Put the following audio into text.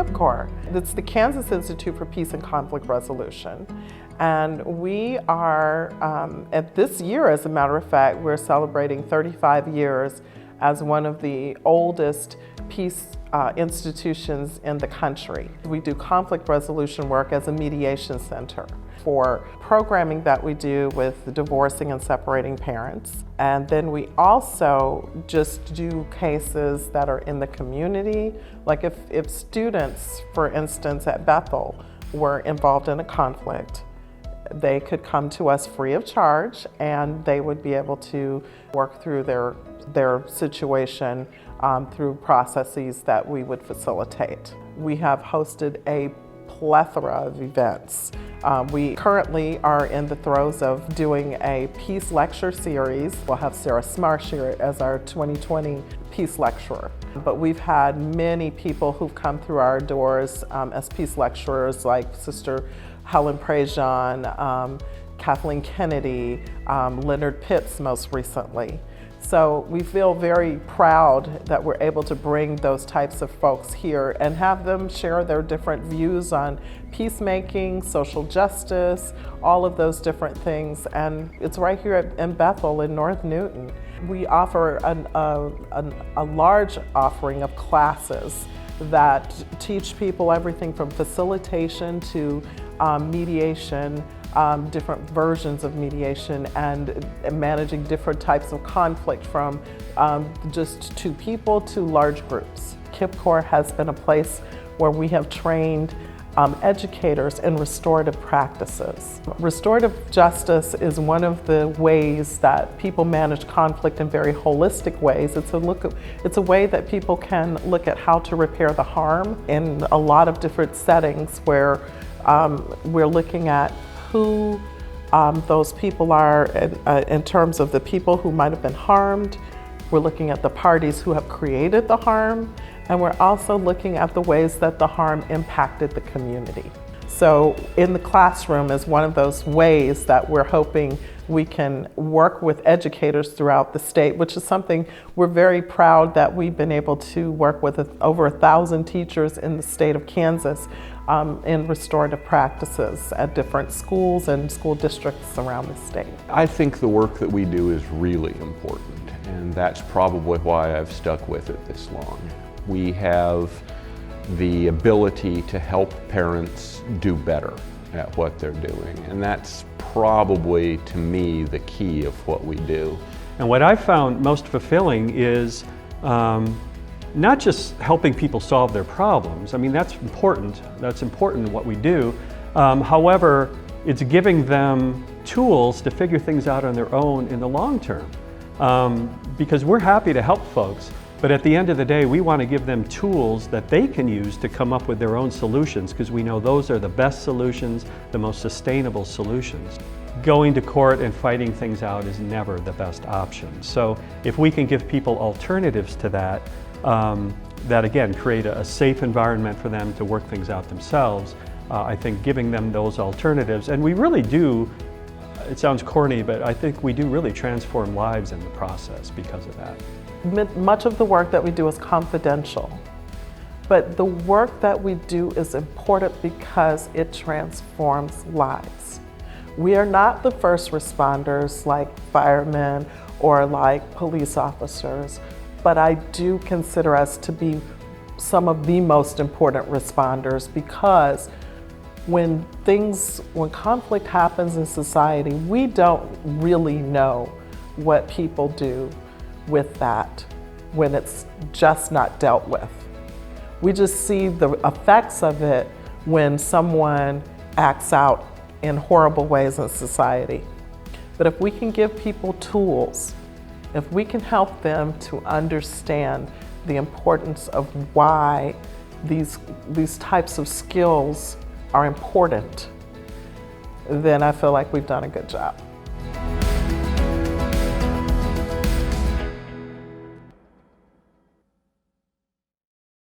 Kipcor. It's the Kansas Institute for Peace and Conflict Resolution. And we are, at this year, as a matter of fact, we're celebrating 35 years as one of the oldest peace institutions in the country. We do conflict resolution work as a mediation center for programming that we do with divorcing and separating parents. And then we also just do cases that are in the community. Like if students, for instance, at Bethel were involved in a conflict, they could come to us free of charge and they would be able to work through their situation through processes that we would facilitate. We have hosted a plethora of events. We currently are in the throes of doing a peace lecture series. We'll have Sarah Smarsh here as our 2020 peace lecturer. But we've had many people who've come through our doors as peace lecturers, like Sister Helen Prejean, Kathleen Kennedy, Leonard Pitts most recently. So we feel very proud that we're able to bring those types of folks here and have them share their different views on peacemaking, social justice, all of those different things. And it's right here in Bethel in North Newton. We offer a large offering of classes that teach people everything from facilitation to mediation, different versions of mediation, and managing different types of conflict from just two people to large groups. Kipcor has been a place where we have trained educators in restorative practices. Restorative justice is one of the ways that people manage conflict in very holistic ways. It's a way that people can look at how to repair the harm in a lot of different settings where we're looking at who those people are in terms of the people who might have been harmed. We're looking at the parties who have created the harm, and we're also looking at the ways that the harm impacted the community. So in the classroom is one of those ways that we're hoping we can work with educators throughout the state, which is something we're very proud that we've been able to work with over 1,000 teachers in the state of Kansas in restorative practices at different schools and school districts around the state. I think the work that we do is really important, and that's probably why I've stuck with it this long. We have the ability to help parents do better at what they're doing, and that's probably, to me, the key of what we do. And what I found most fulfilling is not just helping people solve their problems. I mean, that's important in what we do. However, it's giving them tools to figure things out on their own in the long term. Because we're happy to help folks, but at the end of the day, we want to give them tools that they can use to come up with their own solutions, because we know those are the best solutions, the most sustainable solutions. Going to court and fighting things out is never the best option. So if we can give people alternatives to that, that again create a safe environment for them to work things out themselves, I think giving them those alternatives, and we really do, it sounds corny, but I think we do really transform lives in the process because of that. Much of the work that we do is confidential, but the work that we do is important because it transforms lives. We are not the first responders like firemen or like police officers, but I do consider us to be some of the most important responders, because when conflict happens in society, we don't really know what people do with that when it's just not dealt with. We just see the effects of it when someone acts out in horrible ways in society. But if we can give people tools, if we can help them to understand the importance of why these types of skills are important, then I feel like we've done a good job.